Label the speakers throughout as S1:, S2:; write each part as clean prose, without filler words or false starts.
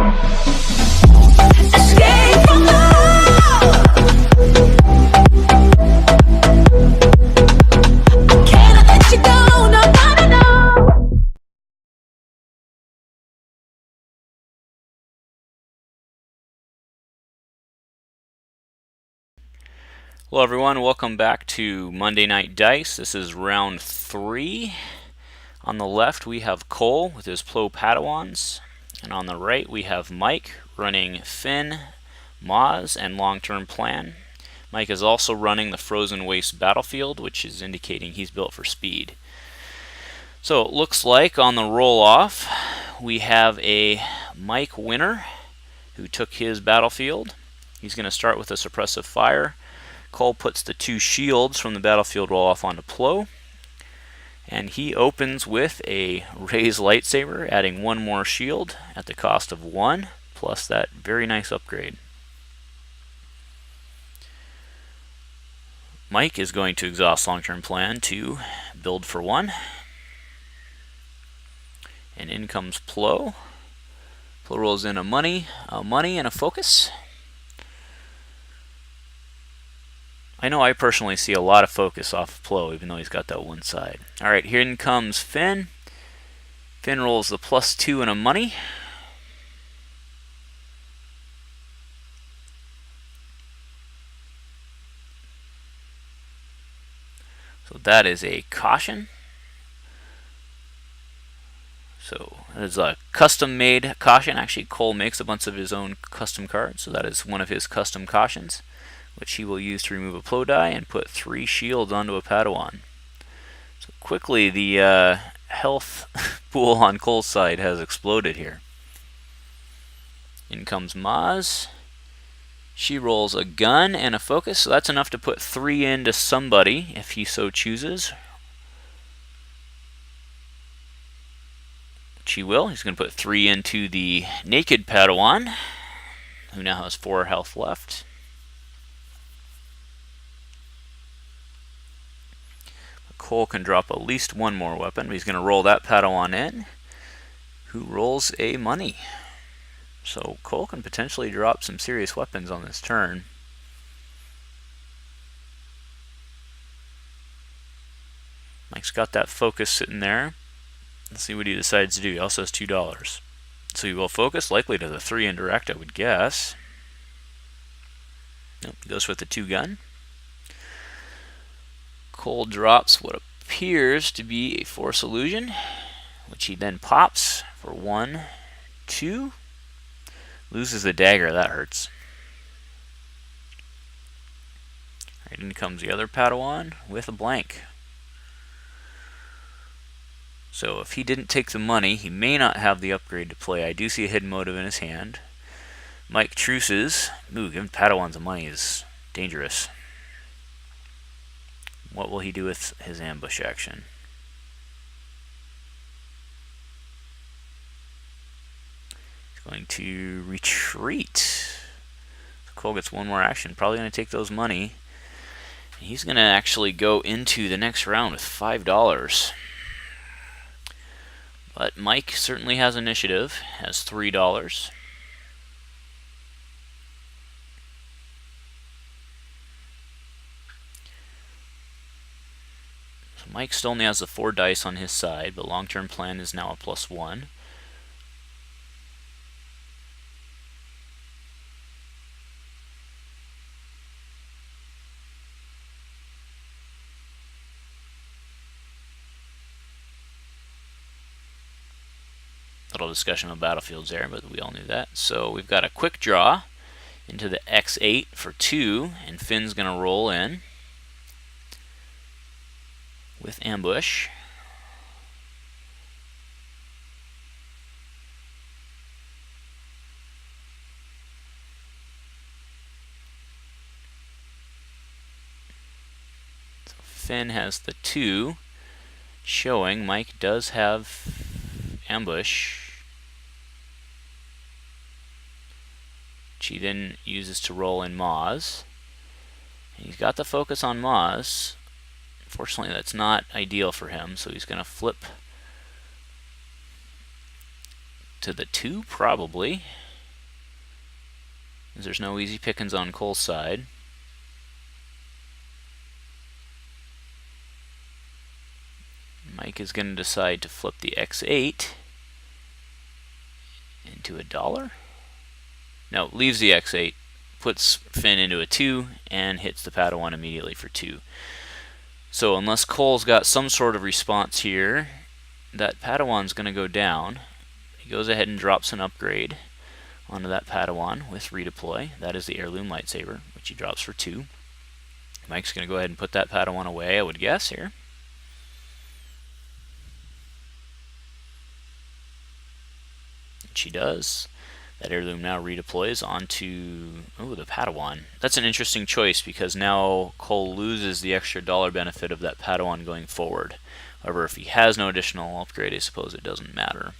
S1: Escape from love. I cannot let you go, no, no, no, no.
S2: Hello everyone, welcome back to Monday Night Dice. This is round 3. On the left we have Cole with his Padawans, and on the right we have Mike running Finn, Maz, and Long-Term Plan. Mike is also running the Frozen Waste Battlefield, which is indicating he's built for speed. So it looks like on the roll-off we have a Mike winner who took his battlefield. He's going to start with a suppressive fire. Cole puts the 2 shields from the battlefield roll-off onto Plo, and he opens with a Raise Lightsaber, adding 1 more shield at the cost of 1, plus that very nice upgrade. Mike is going to exhaust Long-Term Plan to build for 1, and in comes Plo. Plo rolls in a money, and a focus. I know I personally see a lot of focus off of Plo, even though he's got that one side. Alright, here in comes Finn. Finn rolls the +2 and a money. So that is a caution. So that is a custom-made caution. Actually, Cole makes a bunch of his own custom cards, so that is one of his custom cautions, which he will use to remove a Plo die and put 3 shields onto a Padawan. So quickly the health pool on Cole's side has exploded here. In comes Maz. She rolls a gun and a focus, so that's enough to put 3 into somebody if he so chooses. Which he will. He's going to put 3 into the naked Padawan, who now has 4 health left. Cole can drop at least 1 more weapon, but he's going to roll that Padawan in, who rolls a money. So Cole can potentially drop some serious weapons on this turn. Mike's got that focus sitting there. Let's see what he decides to do. He also has $2. So he will focus, likely to the 3 indirect, I would guess. Nope, he goes with the 2 gun. Cole drops what appears to be a Force Illusion, which he then pops for 1, 2. Loses the dagger, that hurts. Right, in comes the other Padawan with a blank. So if he didn't take the money, he may not have the upgrade to play. I do see a hidden motive in his hand. Mike truces. Ooh, giving Padawans the money is dangerous. What will he do with his ambush action? He's going to retreat. So Cole gets 1 more action. Probably going to take those money. He's going to actually go into the next round with $5. But Mike certainly has initiative, has $3. Mike still only has the 4 dice on his side, but Long-Term Plan is now a +1. Little discussion of battlefields there, but we all knew that. So we've got a quick draw into the X8 for 2, and Finn's going to roll in with ambush. So Finn has the 2, showing Mike does have ambush, which he then uses to roll in Maz. And he's got the focus on Maz. Unfortunately, that's not ideal for him, so he's going to flip to the 2, probably. There's no easy pickings on Cole's side. Mike is going to decide to flip the X8 into a dollar. No, leaves the X8, puts Finn into a 2, and hits the Padawan immediately for 2. So unless Cole's got some sort of response here, that Padawan's going to go down. He goes ahead and drops an upgrade onto that Padawan with redeploy. That is the heirloom lightsaber, which he drops for 2. Mike's going to go ahead and put that Padawan away, I would guess, here. And she does. That heirloom now redeploys onto the Padawan. That's an interesting choice because now Cole loses the extra dollar benefit of that Padawan going forward. However, if he has no additional upgrade, I suppose it doesn't matter.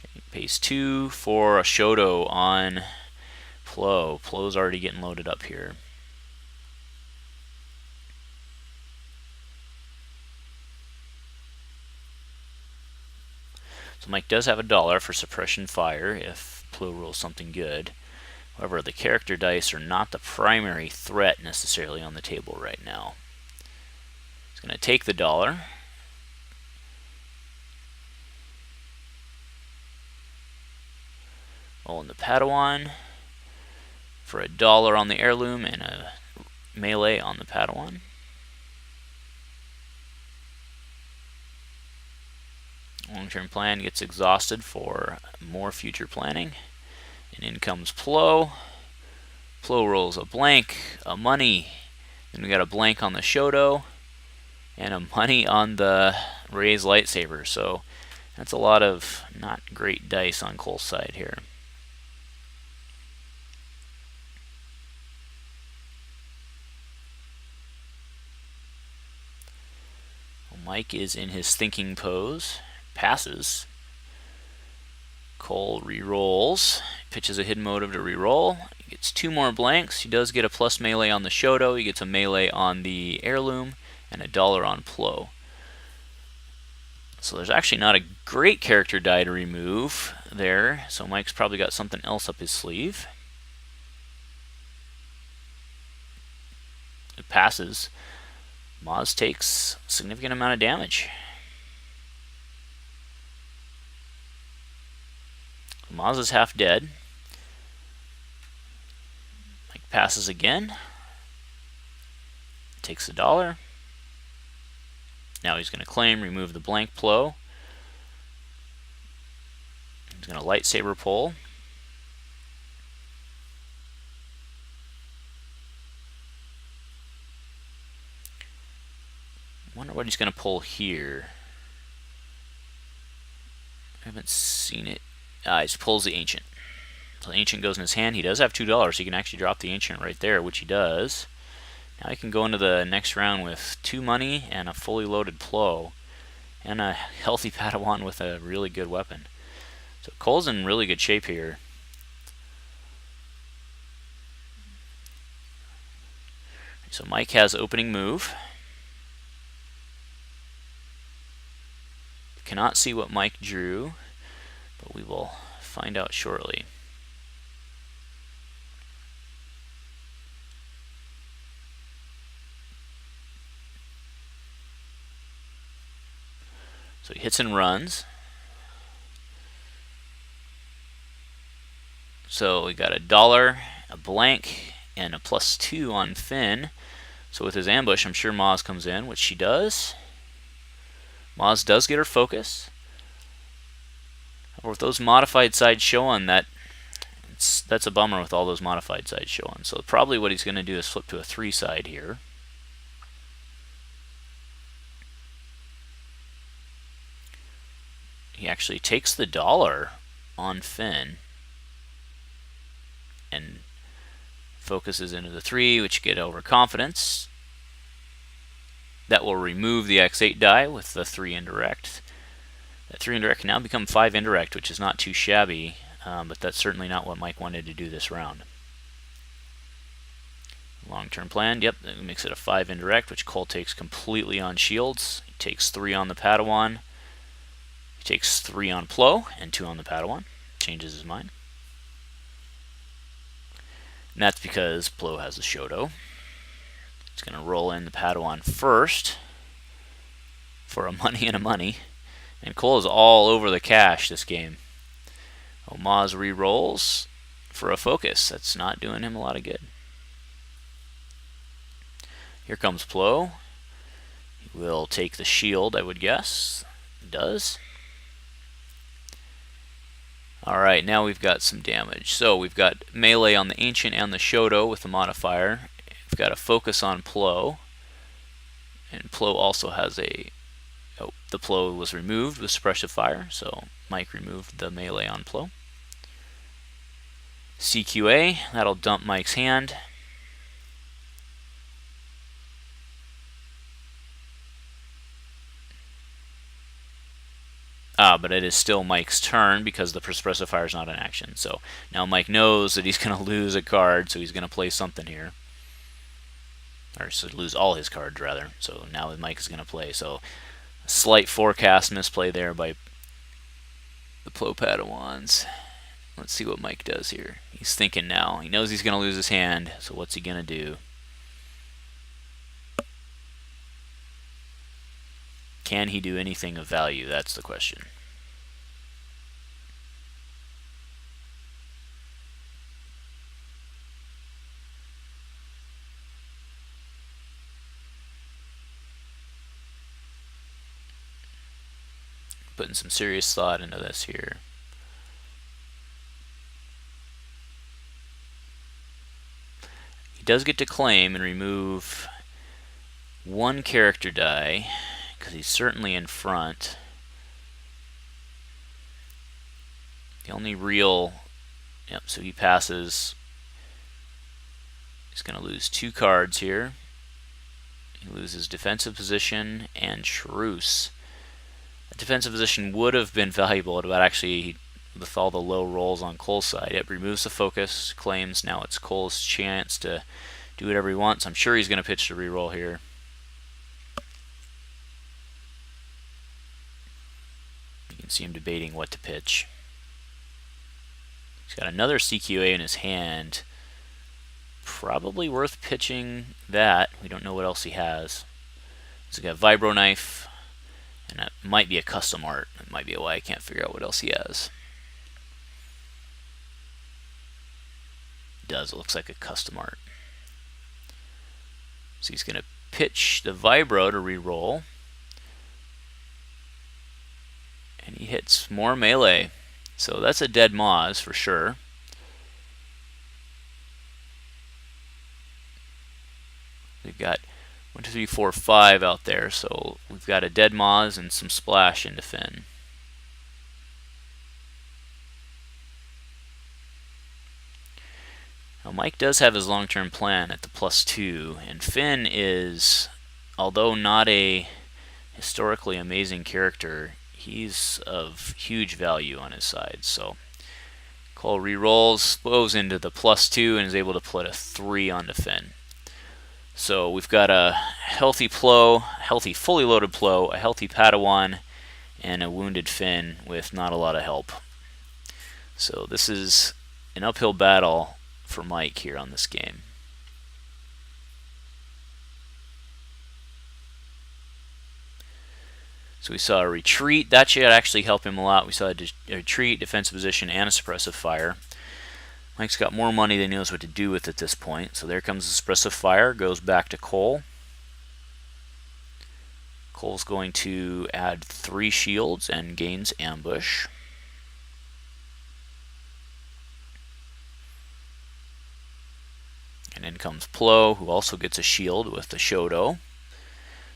S2: Okay, pays 2 for a Shoto on Plo. Plo's already getting loaded up here. So Mike does have a dollar for suppression fire if Plo rolls something good. However, the character dice are not the primary threat necessarily on the table right now. He's going to take the dollar. Roll in the Padawan for a dollar on the heirloom and a melee on the Padawan. Long-term plan gets exhausted for more future planning. And in comes Plo. Plo rolls a blank, a money. Then we got a blank on the Shoto. And a money on the Ray's lightsaber. So that's a lot of not great dice on Cole's side here. Mike is in his thinking pose. Passes. Cole re-rolls. Pitches a hidden motive to re-roll. He gets 2 more blanks. He does get a plus melee on the Shoto. He gets a melee on the heirloom and a dollar on Plo. So there's actually not a great character die to remove there. So Mike's probably got something else up his sleeve. It passes. Maz takes a significant amount of damage. Maz is half dead. Mike passes again. Takes the dollar. Now he's going to claim, remove the blank Plo. He's going to lightsaber pull. Wonder what he's going to pull here. I haven't seen it. He pulls the Ancient. So the Ancient goes in his hand. He does have $2. He can actually drop the Ancient right there, which he does. Now he can go into the next round with 2 money and a fully loaded Plo. And a healthy Padawan with a really good weapon. So Cole's in really good shape here. So Mike has opening move. Cannot see what Mike drew, but we will find out shortly. So he hits and runs. So we got a dollar, a blank, and a +2 on Finn. So with his ambush, I'm sure Maz comes in, which she does. Maz does get her focus. With those modified sides showing, that's a bummer with all those modified sides showing. So probably what he's going to do is flip to a 3 side here. He actually takes the dollar on Finn and focuses into the 3, which get overconfidence. That will remove the X8 die with the 3 indirect. That 3 indirect can now become 5 indirect, which is not too shabby, but that's certainly not what Mike wanted to do this round. Long-term plan, yep, that makes it a 5 indirect, which Cole takes completely on shields. He takes 3 on the Padawan. He takes 3 on Plo and 2 on the Padawan. Changes his mind. And that's because Plo has the Shoto. He's going to roll in the Padawan first for a money and a money. And Cole is all over the cash this game. Omaz re-rolls for a focus. That's not doing him a lot of good. Here comes Plo. He will take the shield, I would guess. He does. Alright, now we've got some damage. So we've got melee on the Ancient and the Shoto with the modifier. We've got a focus on Plo. And Plo also has a... Oh, the Plo was removed with suppressive fire, so Mike removed the melee on Plo. CQA, that'll dump Mike's hand. But it is still Mike's turn because the suppressive fire is not in action. So now Mike knows that he's going to lose a card, so he's going to play something here. Or so lose all his cards, rather. So now Mike is going to play. So a slight forecast misplay there by the Plo Padawans. Let's see what Mike does here. He's thinking now. He knows he's going to lose his hand, so what's he going to do? Can he do anything of value? That's the question. Putting some serious thought into this here. He does get to claim and remove one character die, because he's certainly in front. The only real... Yep, so he passes. He's going to lose 2 cards here. He loses defensive position and Truce. A defensive position would have been valuable, but actually, with all the low rolls on Cole's side, it removes the focus, claims. Now it's Cole's chance to do whatever he wants. I'm sure he's going to pitch the reroll here. You can see him debating what to pitch. He's got another CQA in his hand. Probably worth pitching that. We don't know what else he has. He's got a Vibro Knife, and that might be a custom art. That might be why I can't figure out what else he has. It does. It looks like a custom art. So he's going to pitch the Vibro to re-roll. And he hits more melee. So that's a dead Moz for sure. We've got 1, 2, 3, 4, 5 out there, so we've got a dead Moz and some splash into Finn. Now Mike does have his long-term plan at the +2, and Finn is, although not a historically amazing character, he's of huge value on his side. So Cole re-rolls, goes into the +2, and is able to put a 3 onto Finn. So we've got a healthy Plo, healthy fully loaded Plo, a healthy Padawan, and a wounded Finn with not a lot of help. So this is an uphill battle for Mike here on this game. So we saw a retreat. That should actually help him a lot. We saw a retreat, defensive position, and a suppressive fire. Mike's got more money than he knows what to do with at this point. So there comes the suppressive fire, goes back to Cole. Cole's going to add 3 shields and gains ambush. And in comes Plo, who also gets a shield with the Shoto.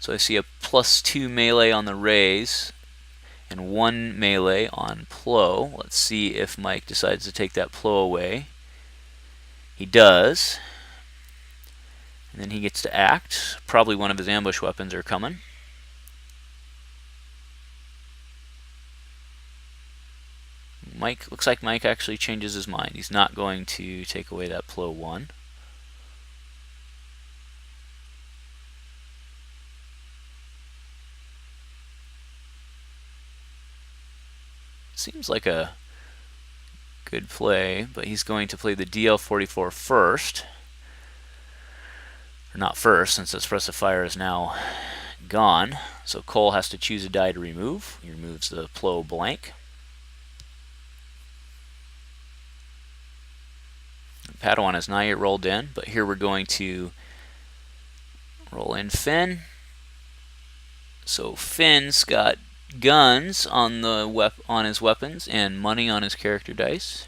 S2: So I see a +2 melee on the raise and 1 melee on Plo. Let's see if Mike decides to take that Plo away. He does. And then he gets to act. Probably one of his ambush weapons are coming. Looks like Mike actually changes his mind. He's not going to take away that Plo 1. seems like a good play, but he's going to play the DL44 first. Or not first, since the specifier is now gone. So Cole has to choose a die to remove. He removes the Plo blank. Padawan has not yet rolled in, but here we're going to roll in Finn. So Finn's got guns on the on his weapons and money on his character dice.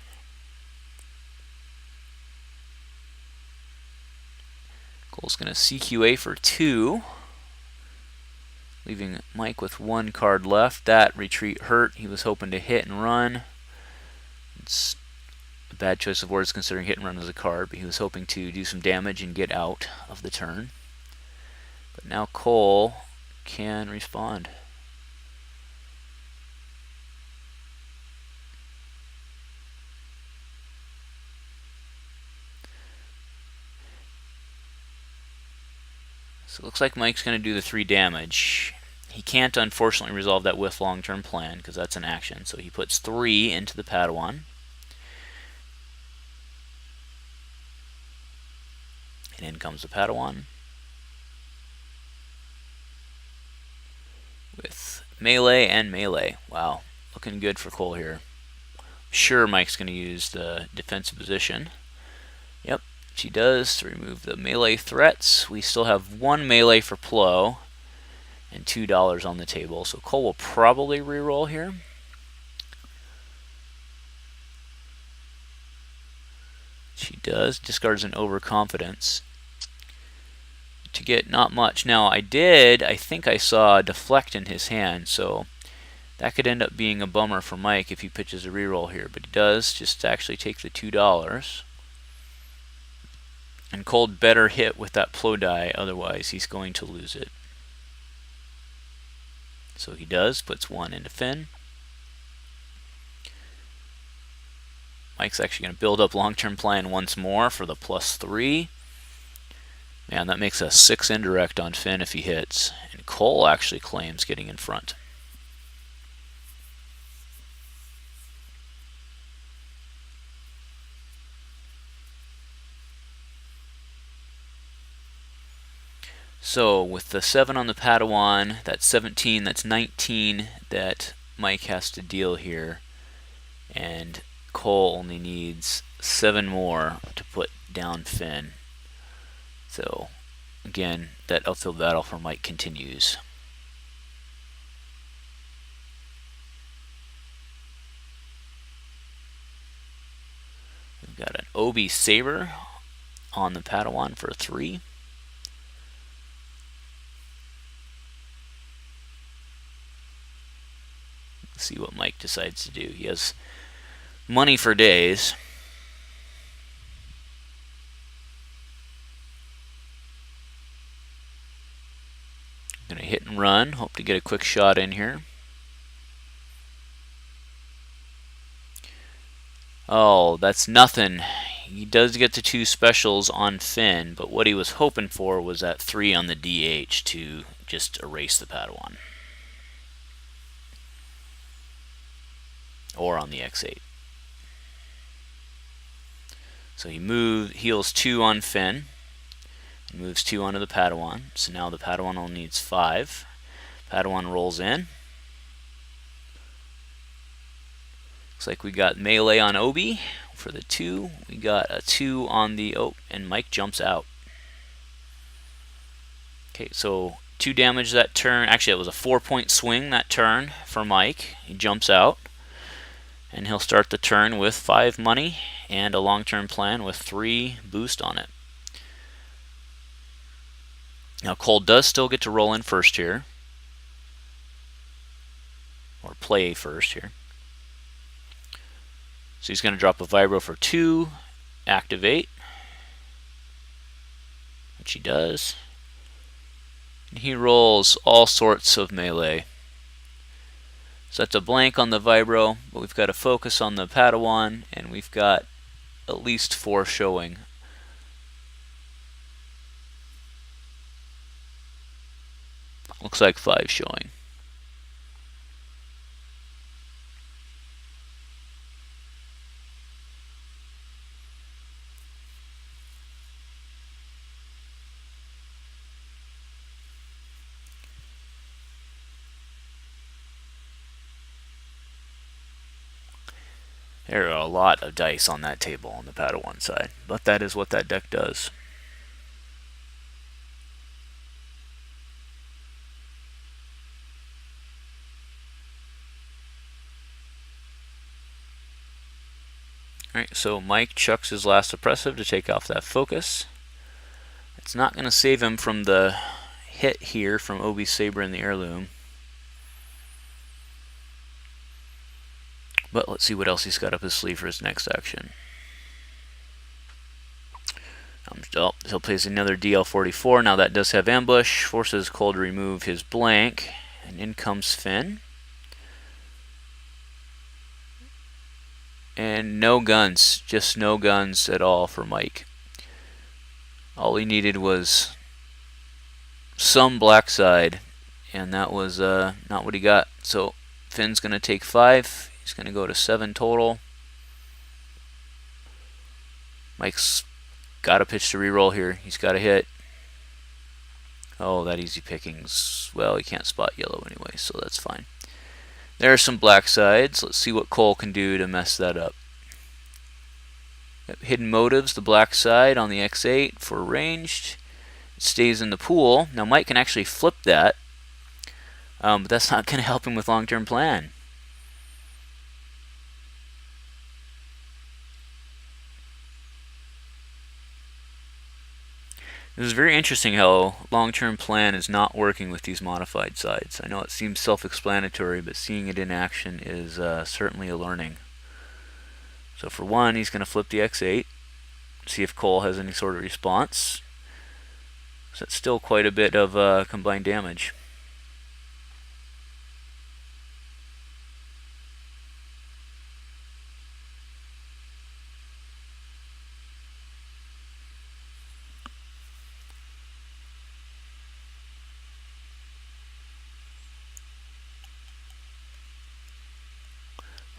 S2: Cole's going to CQA for 2, leaving Mike with 1 card left. That retreat hurt. He was hoping to hit and run. It's a bad choice of words considering hit and run was a card, but he was hoping to do some damage and get out of the turn. But now Cole can respond. So it looks like Mike's going to do the 3 damage. He can't unfortunately resolve that with long-term plan because that's an action. So he puts 3 into the Padawan. And in comes the Padawan. With melee and melee. Wow, looking good for Cole here. Sure, Mike's going to use the defensive position. Yep, she does to remove the melee threats. We still have 1 melee for Plo and $2 on the table. So Cole will probably reroll here. She does. Discards an overconfidence to get not much. Now I think I saw a deflect in his hand, so that could end up being a bummer for Mike if he pitches a reroll here, but he does just actually take the $2. And Cole better hit with that Plo die, otherwise he's going to lose it. So he does, puts 1 into Finn. Mike's actually going to build up long-term plan once more for the +3. Man, that makes a 6 indirect on Finn if he hits. And Cole actually claims getting in front. So with the 7 on the Padawan, that's 17, that's 19 that Mike has to deal here. And Cole only needs 7 more to put down Finn. So again, that upfield battle for Mike continues. We've got an Obi Saber on the Padawan for 3. Let's see what Mike decides to do. He has money for days. Going to hit and run. Hope to get a quick shot in here. Oh, that's nothing. He does get the 2 specials on Finn, but what he was hoping for was that 3 on the DH to just erase the Padawan. Or on the X8. So he heals 2 on Finn. And moves 2 onto the Padawan. So now the Padawan only needs 5. Padawan rolls in. Looks like we got melee on Obi for the 2. We got a 2 on the and Mike jumps out. Okay, so 2 damage that turn. Actually, it was a 4-point swing that turn for Mike. He jumps out. And he'll start the turn with 5 money and a long-term plan with 3 boost on it. Now Cole does still get to roll in first here. Or play first here. So he's going to drop a Vibro for 2, activate. Which he does. And he rolls all sorts of melee. So that's a blank on the Vibro, but we've got a focus on the Padawan, and we've got at least 4 showing. Looks like 5 showing. There are a lot of dice on that table on the Padawan side, but that is what that deck does. Alright, so Mike chucks his last oppressive to take off that focus. It's not going to save him from the hit here from Obi's Saber in the heirloom. But let's see what else he's got up his sleeve for his next action. He'll place another DL44. Now that does have ambush. Forces Cole to remove his blank. And in comes Finn. And no guns. Just no guns at all for Mike. All he needed was some black side. And that was not what he got. So Finn's going to take 5. He's going to go to 7 total. Mike's got a pitch to reroll here. He's got a hit. Oh, that easy pickings. Well, he can't spot yellow anyway, so that's fine. There are some black sides. Let's see what Cole can do to mess that up. Hidden motives, the black side on the X8 for ranged. It stays in the pool. Now Mike can actually flip that, but that's not going to help him with long-term plan. This is very interesting how long-term plan is not working with these modified sides. I know it seems self-explanatory, but seeing it in action is certainly a learning. So for one, he's going to flip the X8, see if Cole has any sort of response. So it's still quite a bit of combined damage.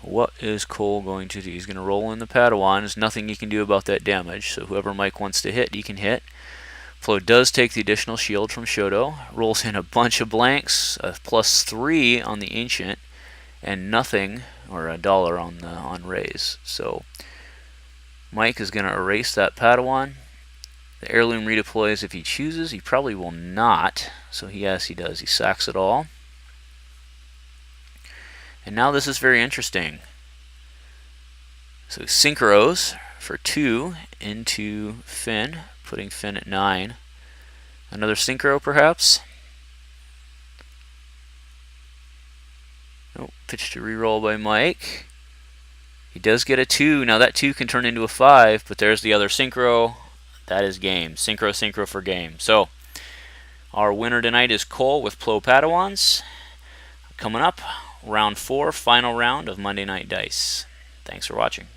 S2: What is Cole going to do? He's going to roll in the Padawan. There's nothing he can do about that damage, so whoever Mike wants to hit, he can hit. Flo does take the additional shield from Shoto, rolls in a bunch of blanks, a +3 on the Ancient, and nothing, or $1 on Raise. So Mike is going to erase that Padawan. The heirloom redeploys if he chooses. He probably will not, so yes, he does. He sacks it all. And now this is very interesting. So synchros for 2 into Finn, putting Finn at 9. Another synchro perhaps. Nope, pitch to reroll by Mike. He does get a 2. Now that 2 can turn into a 5, but there's the other synchro. That is game. Synchro, synchro for game. So our winner tonight is Cole with Plo Padawans. Coming up, round 4, final round of Monday Night Dice. Thanks for watching.